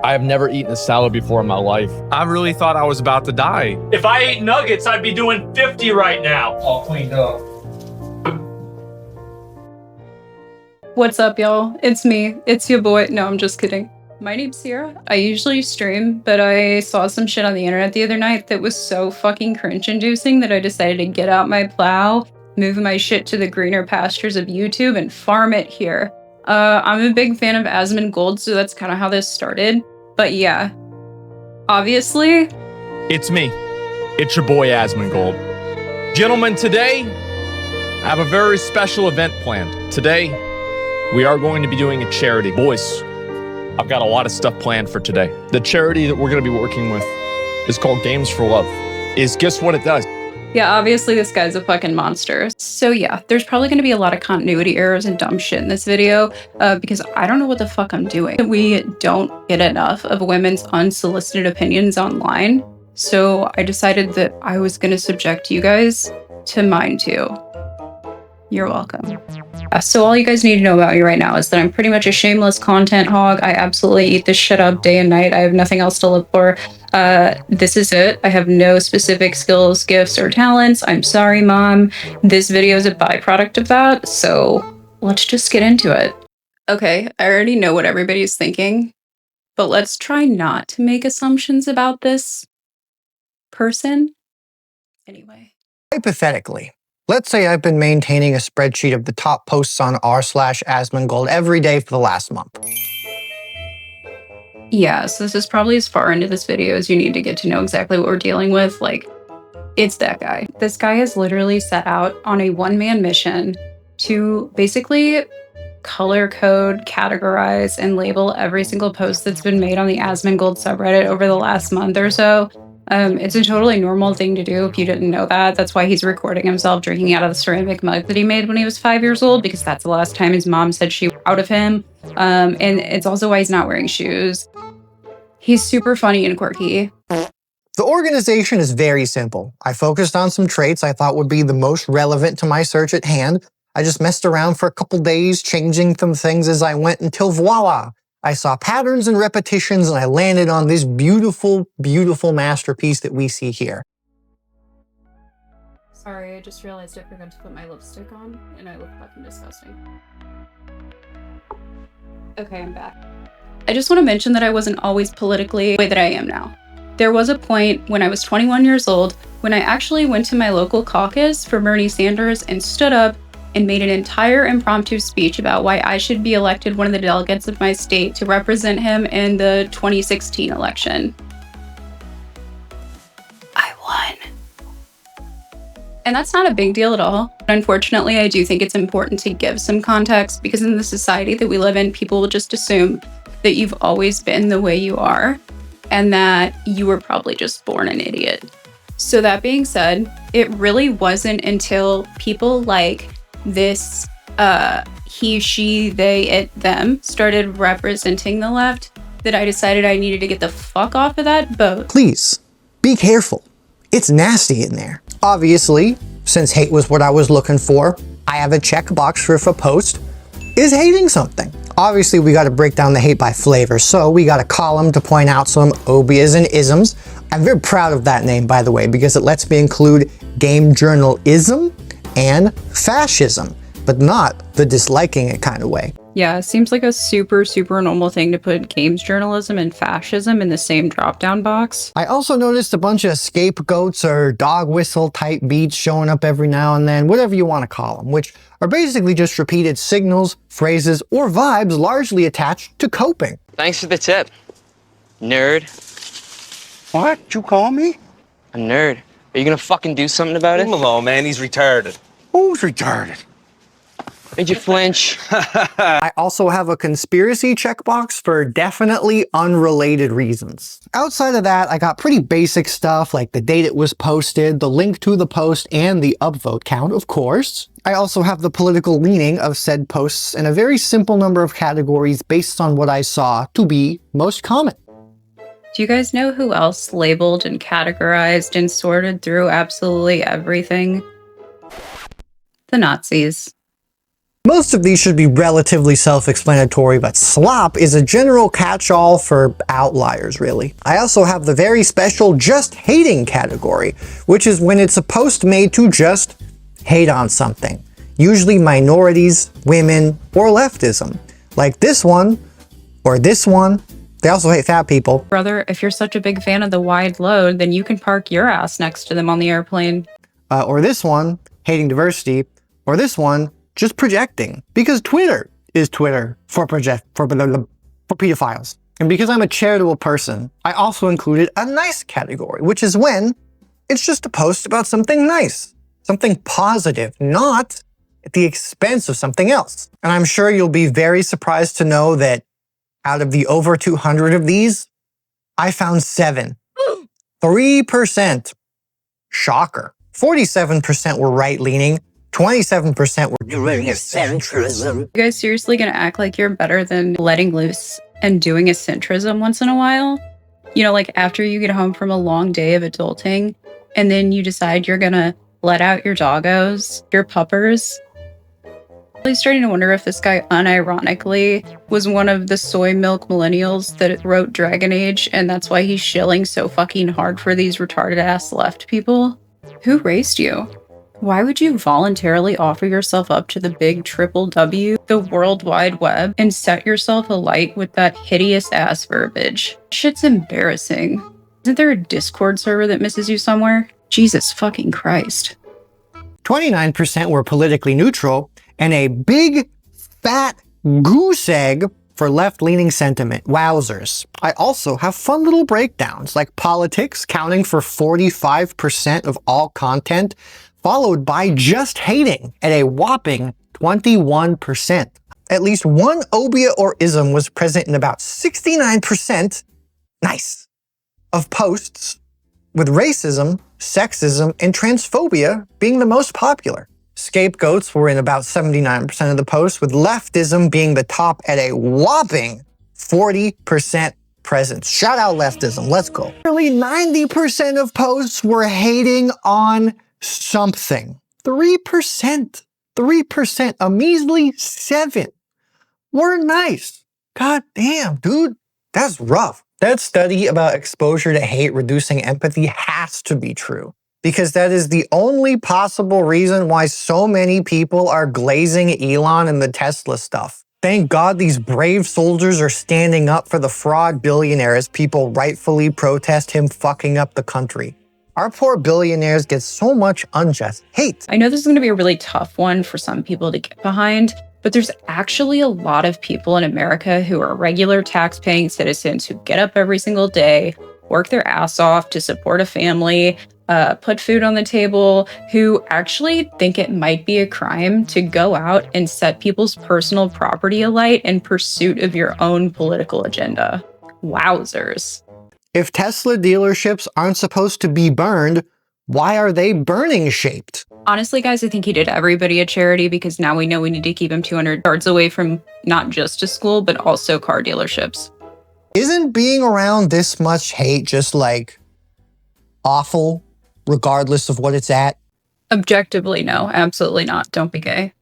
I have never eaten a salad before in my life. I really thought I was about to die. If I ate nuggets, I'd be doing 50 right now. All cleaned up. What's up, y'all? It's me. It's your boy. No, I'm just kidding. My name's Sierra. I usually stream, but I saw some shit on the internet the other night that was so fucking cringe-inducing that I decided to get out my plow, move my shit to the greener pastures of YouTube, and farm it here. I'm a big fan of Asmongold, so that's kind of how this started. But yeah, obviously... It's me. It's your boy Asmongold. Gentlemen, today, I have a very special event planned. Today, we are going to be doing a charity. Boys, I've got a lot of stuff planned for today. The charity that we're going to be working with is called Games for Love. Guess what it does? Yeah, obviously this guy's a fucking monster. So yeah, there's probably going to be a lot of continuity errors and dumb shit in this video because I don't know what the fuck I'm doing. We don't get enough of women's unsolicited opinions online. So I decided that I was going to subject you guys to mine too. You're welcome. So all you guys need to know about me right now is that I'm pretty much a shameless content hog. I absolutely eat this shit up day and night. I have nothing else to live for. This is it. I have no specific skills, gifts, or talents. I'm sorry, Mom. This video is a byproduct of that, so let's just get into it. Okay, I already know what everybody's thinking, but let's try not to make assumptions about this person. Anyway. Hypothetically, let's say I've been maintaining a spreadsheet of the top posts on r/Asmongold every day for the last month. Yeah, so this is probably as far into this video as you need to get to know exactly what we're dealing with. Like, it's that guy. This guy has literally set out on a one-man mission to basically color code, categorize, and label every single post that's been made on the Asmongold subreddit over the last month or so. It's a totally normal thing to do if you didn't know that. That's why he's recording himself drinking out of the ceramic mug that he made when he was 5 years old, because that's the last time his mom said she was out of him. And it's also why he's not wearing shoes. He's super funny and quirky. The organization is very simple. I focused on some traits I thought would be the most relevant to my search at hand. I just messed around for a couple days, changing some things as I went until voila! I saw patterns and repetitions and I landed on this beautiful, beautiful masterpiece that we see here. Sorry, I just realized I forgot to put my lipstick on and I look fucking disgusting. Okay, I'm back. I just want to mention that I wasn't always politically the way that I am now. There was a point when I was 21 years old when I actually went to my local caucus for Bernie Sanders and stood up and made an entire impromptu speech about why I should be elected one of the delegates of my state to represent him in the 2016 election. I won. And that's not a big deal at all. Unfortunately, I do think it's important to give some context because in the society that we live in, people will just assume that you've always been the way you are and that you were probably just born an idiot. So that being said, it really wasn't until people like this he, she, they, it, them started representing the left that I decided I needed to get the fuck off of that boat. Please, be careful. It's nasty in there. Obviously, since hate was what I was looking for, I have a checkbox for if a post is hating something. Obviously, we got to break down the hate by flavor, so we got a column to point out some obias and isms. I'm very proud of that name, by the way, because it lets me include game journalism and fascism, but not the disliking it kind of way. Yeah, it seems like a super normal thing to put games journalism and fascism in the same drop-down box. I also noticed a bunch of scapegoats or dog whistle type beats showing up every now and then, whatever you want to call them, which are basically just repeated signals, phrases, or vibes largely attached to coping. Thanks for the tip, nerd. What? You call me? A nerd. Are you gonna fucking do something about it? Leave him alone, man. He's retarded. Who's retarded? Made you flinch. I also have a conspiracy checkbox for definitely unrelated reasons. Outside of that, I got pretty basic stuff like the date it was posted, the link to the post, and the upvote count, of course. I also have the political leaning of said posts in a very simple number of categories based on what I saw to be most common. Do you guys know who else labeled and categorized and sorted through absolutely everything? The Nazis. Most of these should be relatively self-explanatory, but slop is a general catch-all for outliers, really. I also have the very special just hating category, which is when it's a post made to just hate on something. Usually minorities, women, or leftism. Like this one, or this one. They also hate fat people. Brother, if you're such a big fan of the wide load, then you can park your ass next to them on the airplane. Or this one, hating diversity. Or this one, just projecting. Because Twitter is Twitter for pedophiles. And because I'm a charitable person, I also included a nice category, which is when it's just a post about something nice, something positive, not at the expense of something else. And I'm sure you'll be very surprised to know that out of the over 200 of these, I found 7. 3%. Shocker. 47% were right-leaning. 27% were doing a centrism. You guys seriously gonna act like you're better than letting loose and doing a centrism once in a while? You know, like after you get home from a long day of adulting, and then you decide you're gonna let out your doggos, your puppers. I'm starting to wonder if this guy unironically was one of the soy milk millennials that wrote Dragon Age, and that's why he's shilling so fucking hard for these retarded ass left people. Who raised you? Why would you voluntarily offer yourself up to the big triple W, the World Wide Web, and set yourself alight with that hideous ass verbiage? Shit's embarrassing. Isn't there a Discord server that misses you somewhere? Jesus fucking Christ. 29% were politically neutral, and a big, fat goose egg for left-leaning sentiment. Wowzers. I also have fun little breakdowns, like politics counting for 45% of all content, followed by just hating at a whopping 21%. At least one obia or ism was present in about 69%, nice, of posts, with racism, sexism, and transphobia being the most popular. Scapegoats were in about 79% of the posts, with leftism being the top at a whopping 40% presence. Shout out leftism, let's go. Nearly 90% of posts were hating on something. 3%, a measly 7 were nice. God damn, dude, that's rough. That study about exposure to hate reducing empathy has to be true, because that is the only possible reason why so many people are glazing Elon and the Tesla stuff. Thank God these brave soldiers are standing up for the fraud billionaire as people rightfully protest him fucking up the country. Our poor billionaires get so much unjust hate. I know this is going to be a really tough one for some people to get behind, but there's actually a lot of people in America who are regular tax-paying citizens who get up every single day, work their ass off to support a family, put food on the table, who actually think it might be a crime to go out and set people's personal property alight in pursuit of your own political agenda. Wowzers. If Tesla dealerships aren't supposed to be burned, why are they burning shaped? Honestly, guys, I think he did everybody a charity because now we know we need to keep him 200 yards away from not just a school, but also car dealerships. Isn't being around this much hate just like awful, regardless of what it's at? Objectively, no, absolutely not. Don't be gay.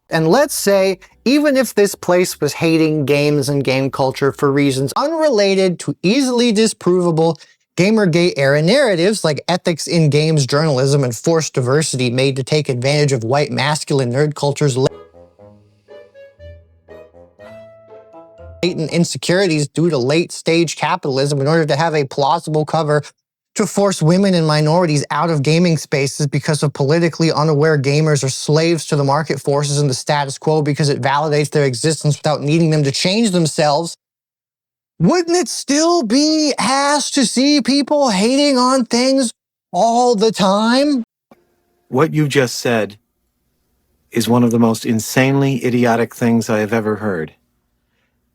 And let's say, even if this place was hating games and game culture for reasons unrelated to easily disprovable Gamergate era narratives like ethics in games journalism and forced diversity made to take advantage of white masculine nerd culture's latent insecurities due to late-stage capitalism in order to have a plausible cover to force women and minorities out of gaming spaces because of politically unaware gamers are slaves to the market forces and the status quo because it validates their existence without needing them to change themselves. Wouldn't it still be ass to see people hating on things all the time? What you just said is one of the most insanely idiotic things I have ever heard.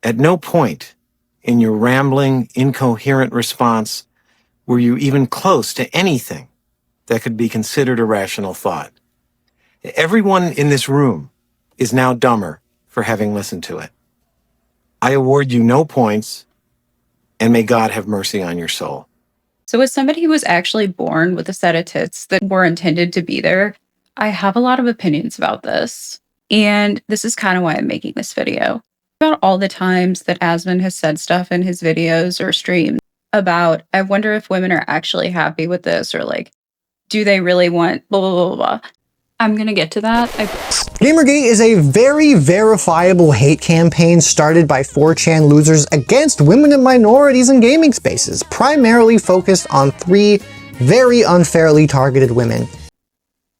At no point in your rambling, incoherent response were you even close to anything that could be considered a rational thought. Everyone in this room is now dumber for having listened to it. I award you no points, and may God have mercy on your soul. So as somebody who was actually born with a set of tits that were intended to be there, I have a lot of opinions about this. And this is kind of why I'm making this video. About all the times that Asmon has said stuff in his videos or streams about, I wonder if women are actually happy with this, or like, do they really want blah, blah, blah, blah. I'm gonna get to that. Gamergate is a very verifiable hate campaign started by 4chan losers against women and minorities in gaming spaces, primarily focused on 3 very unfairly targeted women.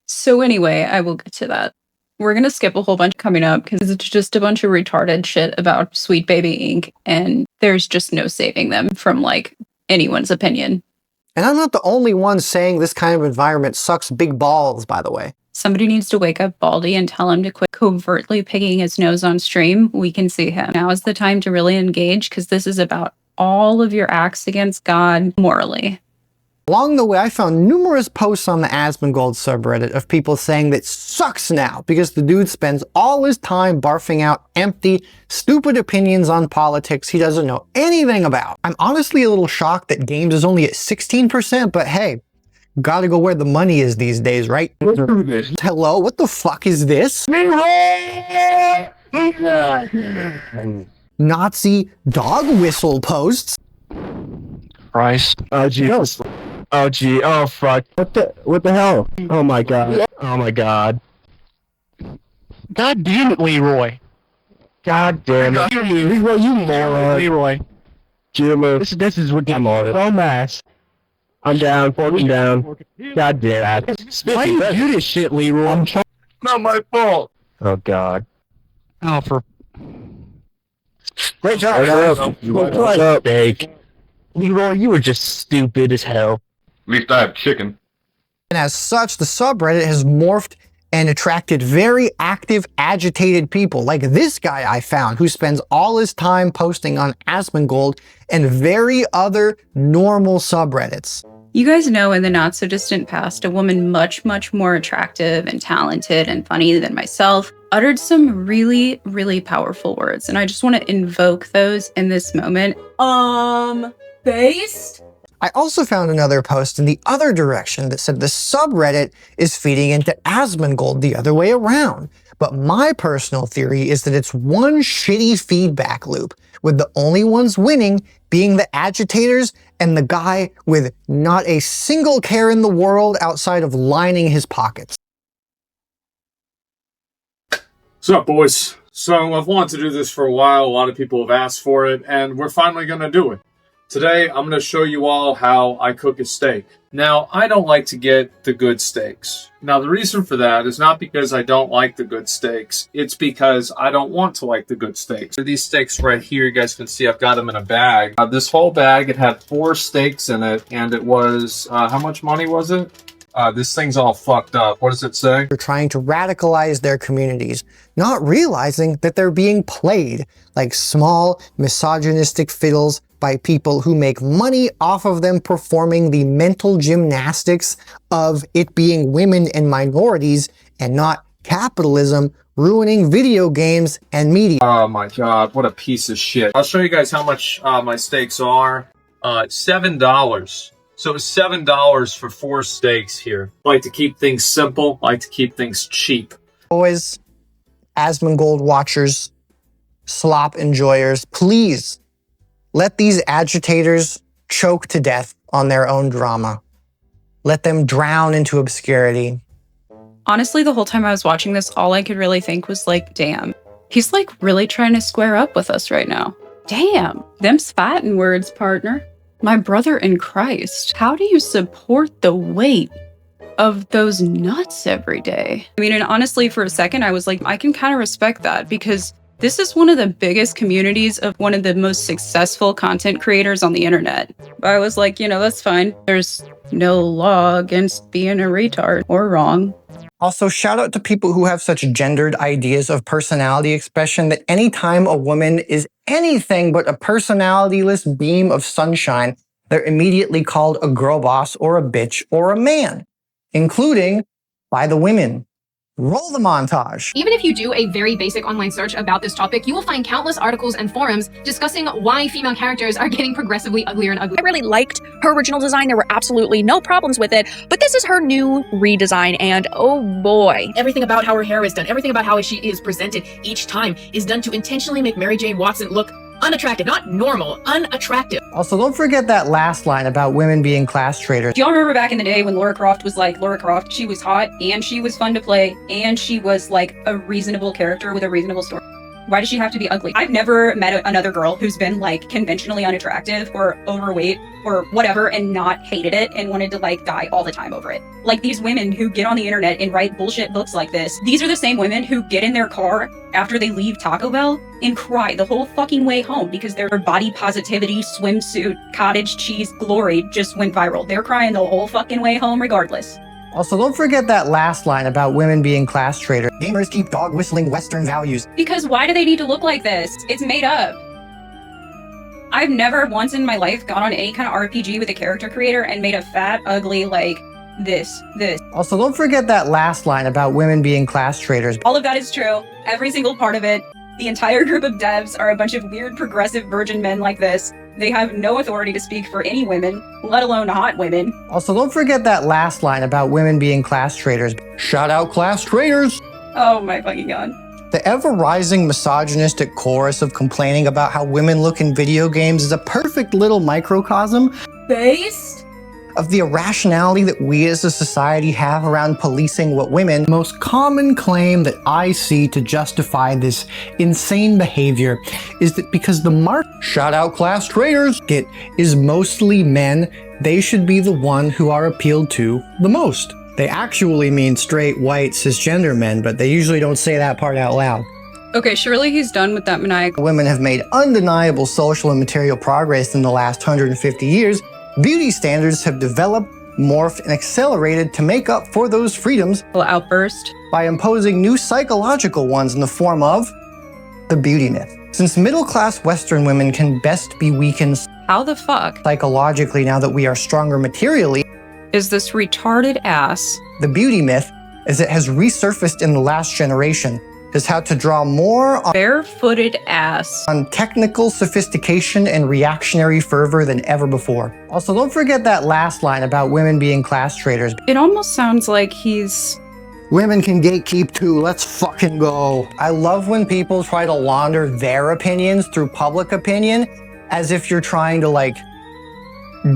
So anyway, I will get to that. We're gonna skip a whole bunch coming up because it's just a bunch of retarded shit about Sweet Baby Inc. And there's just no saving them from like anyone's opinion. And I'm not the only one saying this kind of environment sucks big balls, by the way. Somebody needs to wake up Baldy and tell him to quit covertly picking his nose on stream. We can see him. Now is the time to really engage because this is about all of your acts against God morally. Along the way, I found numerous posts on the Asmongold subreddit of people saying that sucks now because the dude spends all his time barfing out empty, stupid opinions on politics he doesn't know anything about. I'm honestly a little shocked that games is only at 16%, but hey, gotta go where the money is these days, right? Hello, what the fuck is this? Nazi dog whistle posts. Christ. Oh Jesus. Oh gee. Oh fuck. What the hell? Oh my god. Oh my god. God damn it, Leroy. God damn it. Leroy, you moron. Leroy. Jimmer. This is what I'm on. Dumbass. I'm down, fucking down. God damn it. Why do you do this shit, Leroy? I'm trying. Not my fault. Oh god. Oh, for. Great job. What's up, Jake? Leroy, you were just stupid as hell. At least I have chicken. And as such, the subreddit has morphed and attracted very active, agitated people, like this guy I found, who spends all his time posting on Asmongold and very other normal subreddits. You guys know in the not so distant past, a woman much, much more attractive and talented and funny than myself uttered some really, really powerful words. And I just want to invoke those in this moment. Based? I also found another post in the other direction that said the subreddit is feeding into Asmongold the other way around. But my personal theory is that it's one shitty feedback loop, with the only ones winning being the agitators and the guy with not a single care in the world outside of lining his pockets. What's up, boys? So I've wanted to do this for a while. A lot of people have asked for it, and we're finally going to do it. Today, I'm going to show you all how I cook a steak. Now, I don't like to get the good steaks. Now, the reason for that is not because I don't like the good steaks. It's because I don't want to like the good steaks. These steaks right here, you guys can see I've got them in a bag. This whole bag, it had 4 steaks in it, and it was, how much money was it? This thing's all fucked up. What does it say? They're trying to radicalize their communities, not realizing that they're being played like small, misogynistic fiddles by people who make money off of them performing the mental gymnastics of it being women and minorities and not capitalism ruining video games and media. Oh my god, what a piece of shit. I'll show you guys how much my steaks are. $7. So it's $7 for 4 steaks here. I like to keep things simple. I like to keep things cheap. Boys, Asmongold watchers, slop enjoyers, please let these agitators choke to death on their own drama. Let them drown into obscurity. Honestly, the whole time I was watching this, all I could really think was like, damn, he's like really trying to square up with us right now. Damn, them's fighting words, partner. My brother in Christ, how do you support the weight of those nuts every day? I mean, and honestly, for a second, I was like, I can kind of respect that because this is one of the biggest communities of one of the most successful content creators on the internet. I was like, you know, that's fine. There's no law against being a retard or wrong. Also, shout out to people who have such gendered ideas of personality expression that anytime a woman is anything but a personalityless beam of sunshine, they're immediately called a girl boss or a bitch or a man, including by the women. Roll the montage. Even if you do a very basic online search about this topic, you will find countless articles and forums discussing why female characters are getting progressively uglier and uglier. I really liked her original design. There were absolutely no problems with it, but this is her new redesign, and oh boy. Everything about how her hair is done, everything about how she is presented each time is done to intentionally make Mary Jane Watson look unattractive, not normal, unattractive. Also, don't forget that last line about women being class traitors. Do y'all remember back in the day when Laura Croft was like Laura Croft? She was hot, and she was fun to play, and she was like a reasonable character with a reasonable story. Why does she have to be ugly? I've never met another girl who's been like conventionally unattractive or overweight or whatever and not hated it and wanted to like die all the time over it. Like these women who get on the internet and write bullshit books like this, these are the same women who get in their car after they leave Taco Bell and cry the whole fucking way home because their body positivity, swimsuit, cottage cheese glory just went viral. They're crying the whole fucking way home regardless. Also, don't forget that last line about women being class traitors. Gamers keep dog whistling Western values. Because why do they need to look like this? It's made up. I've never once in my life gone on any kind of RPG with a character creator and made a fat, ugly, like, this. Also, don't forget that last line about women being class traitors. All of that is true. Every single part of it. The entire group of devs are a bunch of weird, progressive virgin men like this. They have no authority to speak for any women, let alone hot women. Also, don't forget that last line about women being class traitors. Shout out class traitors! Oh my fucking god. The ever-rising misogynistic chorus of complaining about how women look in video games is a perfect little microcosm Based of the irrationality that we as a society have around policing what women. The most common claim that I see to justify this insane behavior is that because the shout out class traitors get is mostly men, they should be the one who are appealed to the most. They actually mean straight, white, cisgender men, but they usually don't say that part out loud. Okay, surely he's done with that maniacal. Women have made undeniable social and material progress in the last 150 years. Beauty standards have developed, morphed, and accelerated to make up for those freedoms Outburst. by imposing new psychological ones in the form of the beauty myth. Since middle-class Western women can best be weakened How the fuck psychologically now that we are stronger materially, is this retarded ass? the beauty myth, as it has resurfaced in the last generation, is how to draw more Barefooted ass. on technical sophistication and reactionary fervor than ever before. Also, don't forget that last line about women being class traitors. It almost sounds like he's... Women can gatekeep too, let's fucking go. I love when people try to launder their opinions through public opinion as if you're trying to like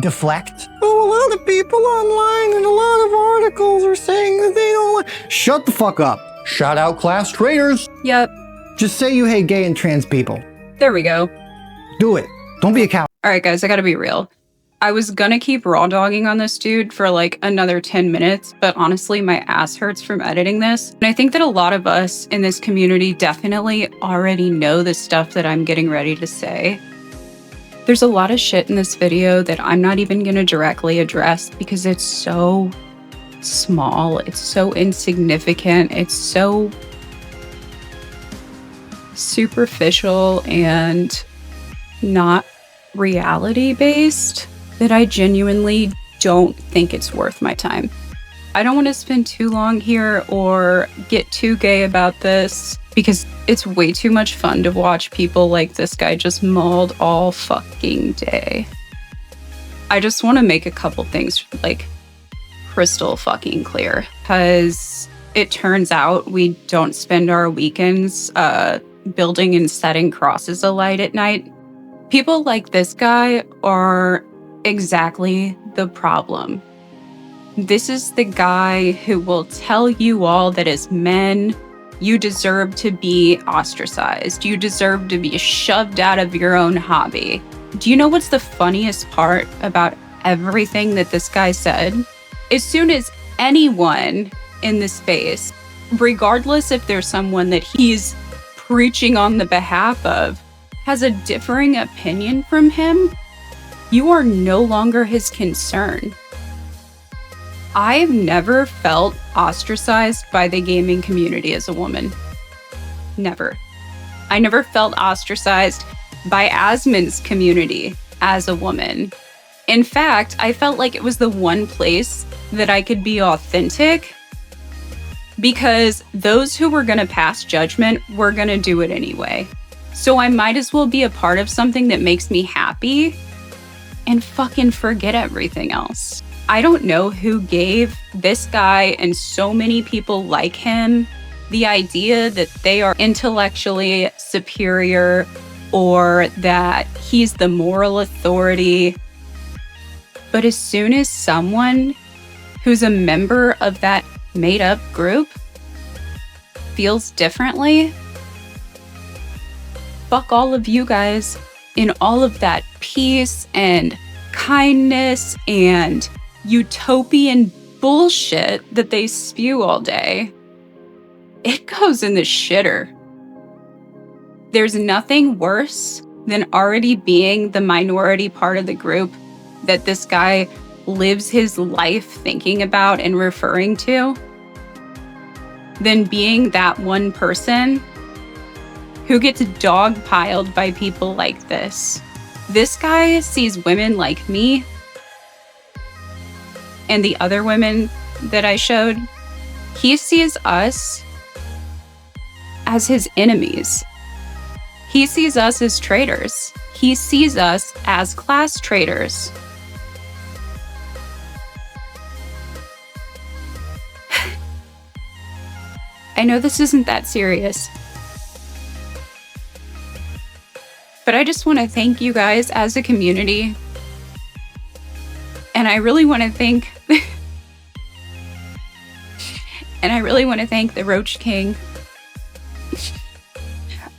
deflect. Oh, a lot of people online and a lot of articles are saying that they don't like... Shut the fuck up. Shout out class traitors. Yep. Just say you hate gay and trans people. There we go. Do it. Don't be a coward. Alright guys, I gotta be real. I was gonna keep raw dogging on this dude for like another 10 minutes, but honestly my ass hurts from editing this. And I think that a lot of us in this community definitely already know the stuff that I'm getting ready to say. There's a lot of shit in this video that I'm not even gonna directly address because it's so small, it's so insignificant, it's so superficial and not reality-based that I genuinely don't think it's worth my time. I don't want to spend too long here or get too gay about this because it's way too much fun to watch people like this guy just mauled all fucking day. I just want to make a couple things like crystal fucking clear because it turns out we don't spend our weekends building and setting crosses alight at night. People like this guy are exactly the problem. This is the guy who will tell you all that as men, you deserve to be ostracized. You deserve to be shoved out of your own hobby. Do you know what's the funniest part about everything that this guy said? As soon as anyone in the space, regardless if there's someone that he's preaching on the behalf of, has a differing opinion from him, you are no longer his concern. I've never felt ostracized by the gaming community as a woman. Never. I never felt ostracized by Asmon's community as a woman. In fact, I felt like it was the one place that I could be authentic because those who were going to pass judgment were going to do it anyway. So I might as well be a part of something that makes me happy and fucking forget everything else. I don't know who gave this guy and so many people like him the idea that they are intellectually superior or that he's the moral authority. But as soon as someone who's a member of that made-up group feels differently, fuck all of you guys in all of that peace and kindness and utopian bullshit that they spew all day. It goes in the shitter. There's nothing worse than already being the minority part of the group that this guy lives his life thinking about and referring to than being that one person who gets dogpiled by people like this. This guy sees women like me and the other women that I showed. He sees us as his enemies. He sees us as traitors. He sees us as class traitors. I know this isn't that serious, but I just want to thank you guys as a community. And I really want to thank the Roach King.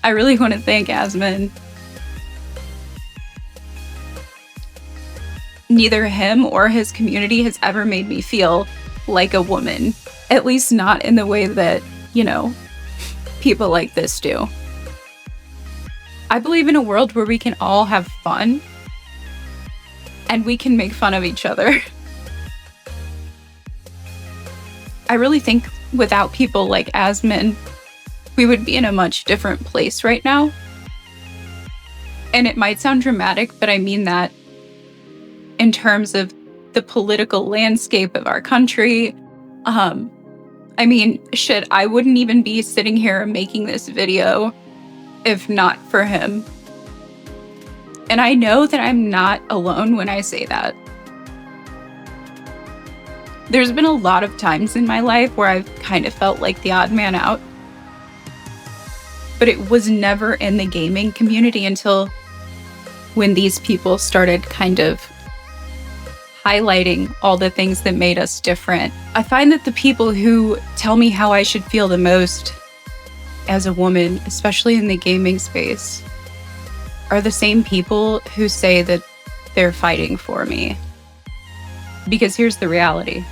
I really want to thank Asmon. Neither him or his community has ever made me feel like a woman, at least not in the way that, you know, people like this do. I believe in a world where we can all have fun and we can make fun of each other. I really think without people like Asmon, we would be in a much different place right now. And it might sound dramatic, but I mean that in terms of the political landscape of our country. I mean, shit, I wouldn't even be sitting here making this video if not for him. And I know that I'm not alone when I say that. There's been a lot of times in my life where I've kind of felt like the odd man out. But it was never in the gaming community until when these people started kind of highlighting all the things that made us different. I find that the people who tell me how I should feel the most as a woman, especially in the gaming space, are the same people who say that they're fighting for me. Because here's the reality.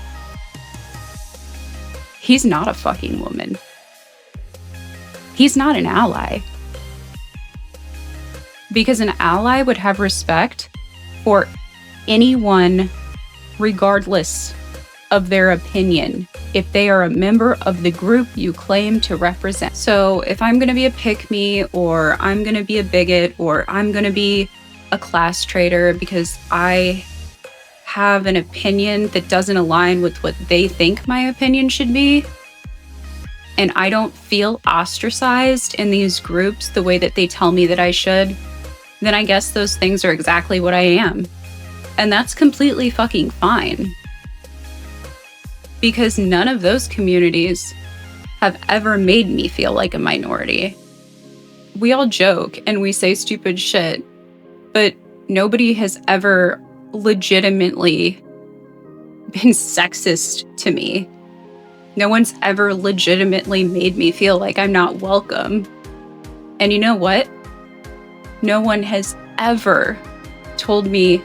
He's not a fucking woman. He's not an ally. Because an ally would have respect for anyone regardless of their opinion, if they are a member of the group you claim to represent. So if I'm gonna be a pick-me, or I'm gonna be a bigot, or I'm gonna be a class traitor because I have an opinion that doesn't align with what they think my opinion should be, and I don't feel ostracized in these groups the way that they tell me that I should, then I guess those things are exactly what I am. And that's completely fucking fine. Because none of those communities have ever made me feel like a minority. We all joke and we say stupid shit, but nobody has ever legitimately been sexist to me. No one's ever legitimately made me feel like I'm not welcome. And you know what? No one has ever told me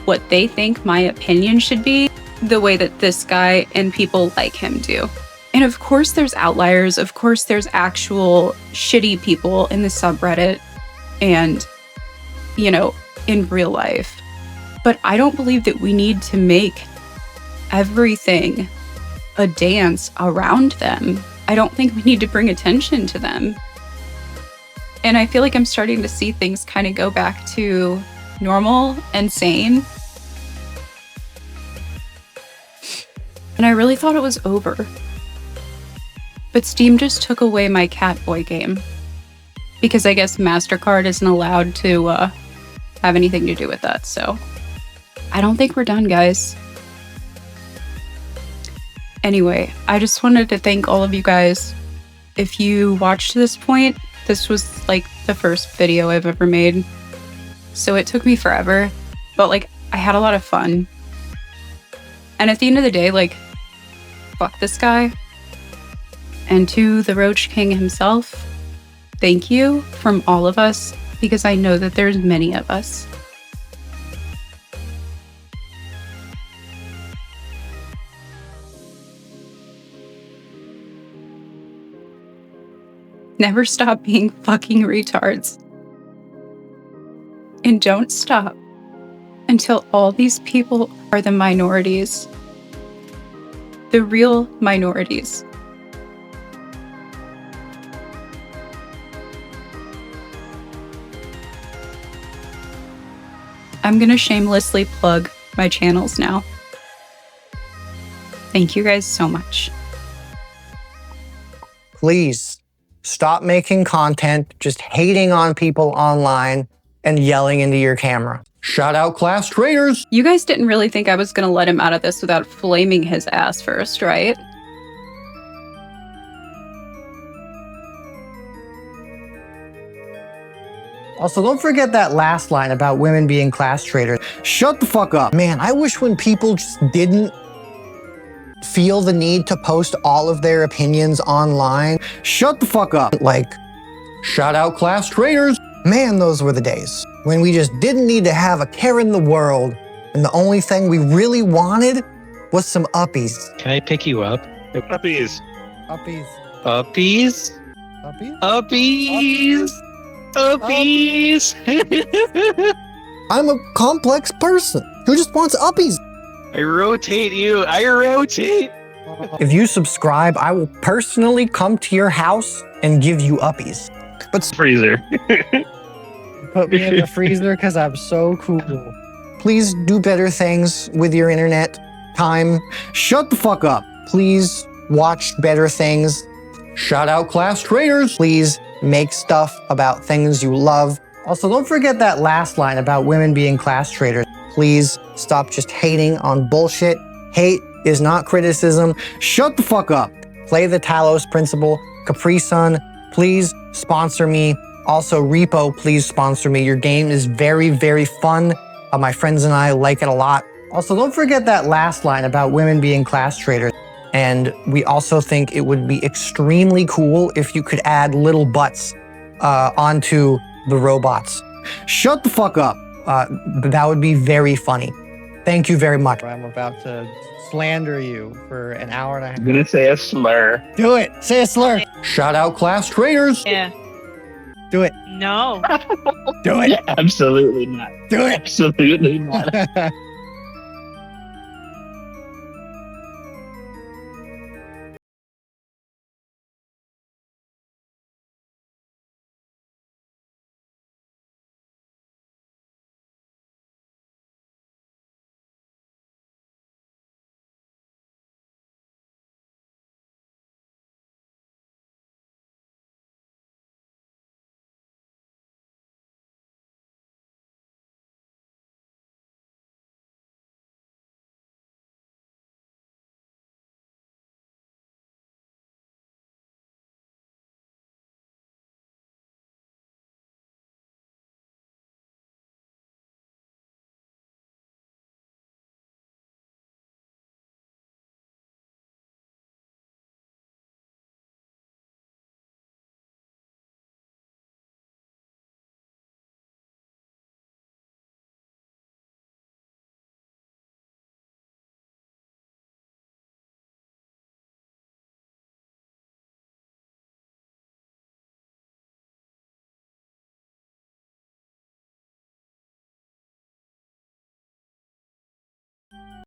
what they think my opinion should be the way that this guy and people like him do. And of course there's outliers. Of course there's actual shitty people in the subreddit and, you know, in real life. But I don't believe that we need to make everything a dance around them. I don't think we need to bring attention to them. And I feel like I'm starting to see things kind of go back to normal and sane. And I really thought it was over. but Steam just took away my Catboy game. Because I guess MasterCard isn't allowed to have anything to do with that, so I don't think we're done, guys. Anyway, I just wanted to thank all of you guys. If you watched to this point, this was like the first video I've ever made. So it took me forever, but like I had a lot of fun. And at the end of the day, like, fuck this guy. And to the Roach King himself, thank you from all of us, because I know that there's many of us. Never stop being fucking retards. And don't stop until all these people are the minorities. The real minorities. I'm gonna shamelessly plug my channels now. Thank you guys so much. Please stop making content just hating on people online and yelling into your camera. Shout out class traitors. You guys didn't really think I was gonna let him out of this without flaming his ass first, right? Also, don't forget that last line about women being class traitors. Shut the fuck up. Man, I wish when people just didn't feel the need to post all of their opinions online. Shut the fuck up. Like, shout out class traitors. Man, those were the days when we just didn't need to have a care in the world, and the only thing we really wanted was some uppies. Can I pick you up? Puppies. Uppies. Puppies? Uppies? Uppies? Uppies? I'm a complex person who just wants uppies. I rotate you. I rotate. If you subscribe, I will personally come to your house and give you uppies. But freezer. Put me in the freezer because I'm so cool. Please do better things with your internet time. Shut the fuck up. Please watch better things. Shout out class traitors. Please make stuff about things you love. Also, don't forget that last line about women being class traitors. Please stop just hating on bullshit. Hate is not criticism. Shut the fuck up. Play the Talos principle. Capri Sun, please sponsor me. Also, Repo, please sponsor me. Your game is very, very fun. My friends and I like it a lot. Also, don't forget that last line about women being class traitors. And we also think it would be extremely cool if you could add little butts onto the robots. Shut the fuck up. That would be very funny. Thank you very much. I'm about to slander you for an hour and a half. I'm gonna say a slur. Do it. Say a slur. Shout out class traitors. Yeah. Do it. No. Do it. Absolutely not. Do it. Absolutely not.